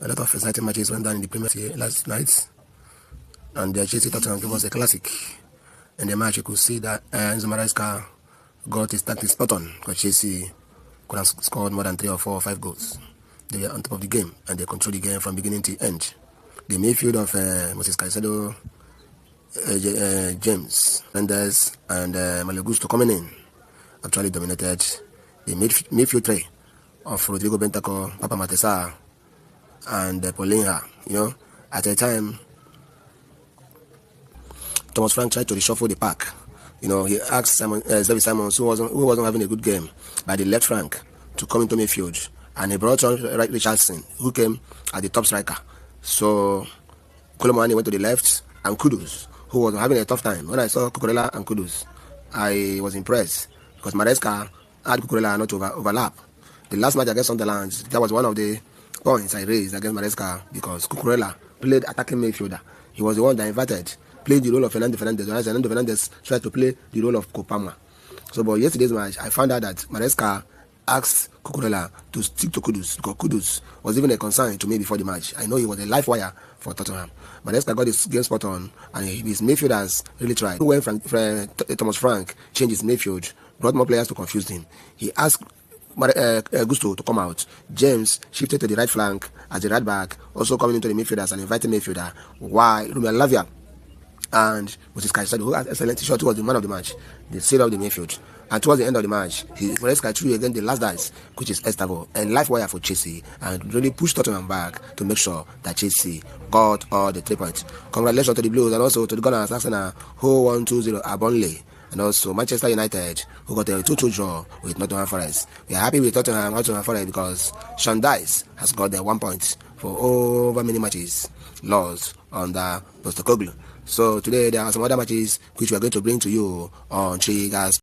A lot of exciting matches went down in the Premier League last night, and Chelsea Tottenham gave us a classic. In the match, you could see that Enzo Maresca got his tactics spot on, because Chelsea could have scored more than 3 or 4 or 5 goals. They were on top of the game, and they controlled the game from beginning to end. The midfield of Moses Caicedo, James, Mendes, and Malagusto coming in actually dominated the midfield three of Rodrigo Bentancur, Papa Matesa, and Paulinha. At a time, Thomas Frank tried to reshuffle the pack. He asked Xavi Simons, who wasn't having a good game, by the left flank to come into midfield, and he brought on Richardson, who came at the top striker. So Colomani went to the left, and Kudus, who was having a tough time. When I saw Cucurella and Kudus, I was impressed, because Maresca had Cucurella not to overlap. The last match against Sunderland, that was one of the points I raised against Maresca, because Cucurella played attacking midfielder. He was the one that invited, played the role of Fernando Fernandez, whereas Fernando Fernandez tried to play the role of Kopama. So, but yesterday's match, I found out that Maresca asked Cucurella to stick to Kudus, because Kudus was even a concern to me before the match. I know he was a life wire for Tottenham. Maresca got his game spot on, and his midfielders really tried. When Thomas Frank changed his midfield, brought more players to confuse him, he asked Gusto to come out. James shifted to the right flank as the right back, also coming into the midfield as an invited midfielder, while Romeo Lavia and Moses Caicedo, who had excellent shot, was the man of the match, they sealed up the midfield. And towards the end of the match, Maresca threw again the last dice, which is adaptable, and life wire for Chelsea, and really pushed Tottenham back to make sure that Chelsea got all the 3 points. Congratulations to the Blues, and also to the Gunners, Arsenal, who won 2-0 at Burnley, and also Manchester United, who got a 2-2 draw with Nottingham Forest. We are happy with Nottingham Forest, because Sean Dice has got the 1 point for over many matches lost under Postecoglou. So today there are some other matches which we are going to bring to you on Triggers.